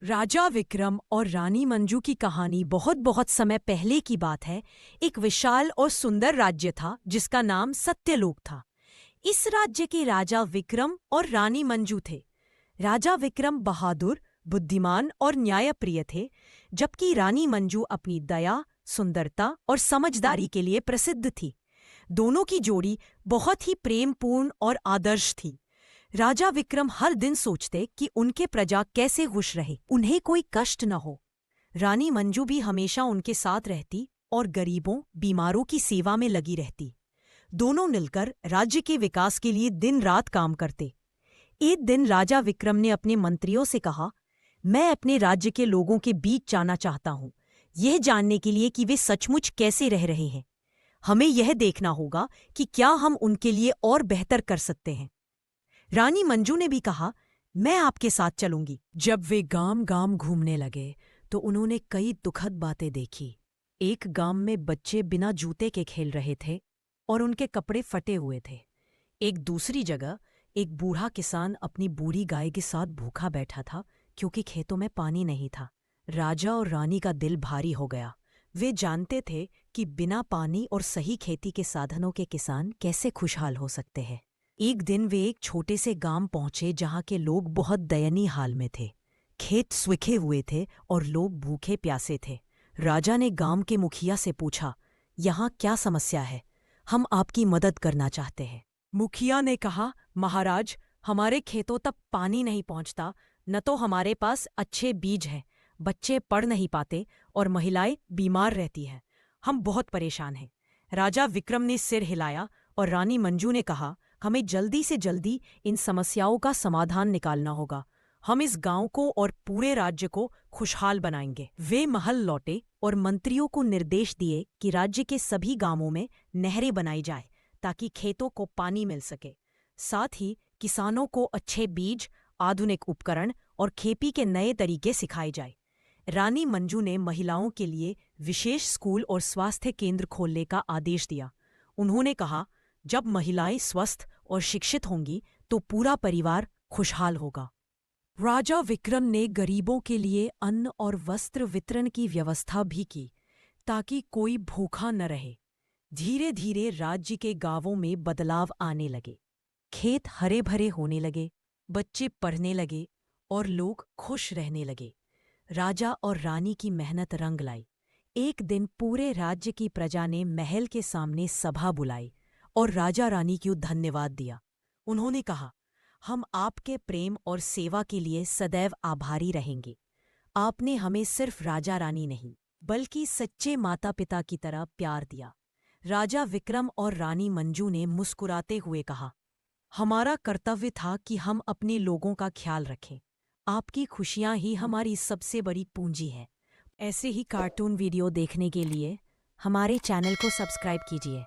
राजा विक्रम और रानी मंजू की कहानी बहुत बहुत समय पहले की बात है। एक विशाल और सुंदर राज्य था जिसका नाम सत्यलोक था। इस राज्य के राजा विक्रम और रानी मंजू थे। राजा विक्रम बहादुर, बुद्धिमान और न्यायप्रिय थे, जबकि रानी मंजू अपनी दया, सुंदरता और समझदारी के लिए प्रसिद्ध थी। दोनों की जोड़ी बहुत ही प्रेमपूर्ण और आदर्श थी। राजा विक्रम हर दिन सोचते कि उनके प्रजा कैसे खुश रहे, उन्हें कोई कष्ट न हो। रानी मंजू भी हमेशा उनके साथ रहती और गरीबों, बीमारों की सेवा में लगी रहती। दोनों मिलकर राज्य के विकास के लिए दिन रात काम करते। एक दिन राजा विक्रम ने अपने मंत्रियों से कहा, मैं अपने राज्य के लोगों के बीच जाना चाहता हूँ, यह जानने के लिए कि वे सचमुच कैसे रह रहे हैं। हमें यह देखना होगा कि क्या हम उनके लिए और बेहतर कर सकते हैं। रानी मंजू ने भी कहा, मैं आपके साथ चलूंगी। जब वे गांव गांव घूमने लगे तो उन्होंने कई दुखद बातें देखी। एक गांव में बच्चे बिना जूते के खेल रहे थे और उनके कपड़े फटे हुए थे। एक दूसरी जगह एक बूढ़ा किसान अपनी बूढ़ी गाय के साथ भूखा बैठा था क्योंकि खेतों में पानी नहीं था। राजा और रानी का दिल भारी हो गया। वे जानते थे कि बिना पानी और सही खेती के साधनों के किसान कैसे खुशहाल हो सकते हैं। एक दिन वे एक छोटे से गांव पहुंचे जहां के लोग बहुत दयनीय हाल में थे। खेत सूखे हुए थे और लोग भूखे प्यासे थे। राजा ने गांव के मुखिया से पूछा, यहाँ क्या समस्या है? हम आपकी मदद करना चाहते हैं। मुखिया ने कहा, महाराज, हमारे खेतों तक पानी नहीं पहुंचता, न तो हमारे पास अच्छे बीज हैं, बच्चे पढ़ नहीं पाते और महिलाएं बीमार रहती हैं। हम बहुत परेशान हैं। राजा विक्रम ने सिर हिलाया और रानी मंजू ने कहा, हमें जल्दी से जल्दी इन समस्याओं का समाधान निकालना होगा। हम इस गांव को और पूरे राज्य को खुशहाल बनाएंगे। वे महल लौटे और मंत्रियों को निर्देश दिए कि राज्य के सभी गांवों में नहरें बनाई जाए ताकि खेतों को पानी मिल सके। साथ ही किसानों को अच्छे बीज, आधुनिक उपकरण और खेती के नए तरीके सिखाए जाए। रानी मंजू ने महिलाओं के लिए विशेष स्कूल और स्वास्थ्य केंद्र खोलने का आदेश दिया। उन्होंने कहा, जब महिलाएं स्वस्थ और शिक्षित होंगी तो पूरा परिवार खुशहाल होगा। राजा विक्रम ने गरीबों के लिए अन्न और वस्त्र वितरण की व्यवस्था भी की ताकि कोई भूखा न रहे। धीरे धीरे राज्य के गांवों में बदलाव आने लगे। खेत हरे भरे होने लगे, बच्चे पढ़ने लगे और लोग खुश रहने लगे। राजा और रानी की मेहनत रंग लाई। एक दिन पूरे राज्य की प्रजा ने महल के सामने सभा बुलाई और राजा रानी को धन्यवाद दिया। उन्होंने कहा, हम आपके प्रेम और सेवा के लिए सदैव आभारी रहेंगे। आपने हमें सिर्फ राजा रानी नहीं बल्कि सच्चे माता पिता की तरह प्यार दिया। राजा विक्रम और रानी मंजू ने मुस्कुराते हुए कहा, हमारा कर्तव्य था कि हम अपने लोगों का ख्याल रखें। आपकी खुशियां ही हमारी सबसे बड़ी पूंजी है। ऐसे ही कार्टून वीडियो देखने के लिए हमारे चैनल को सब्सक्राइब कीजिए।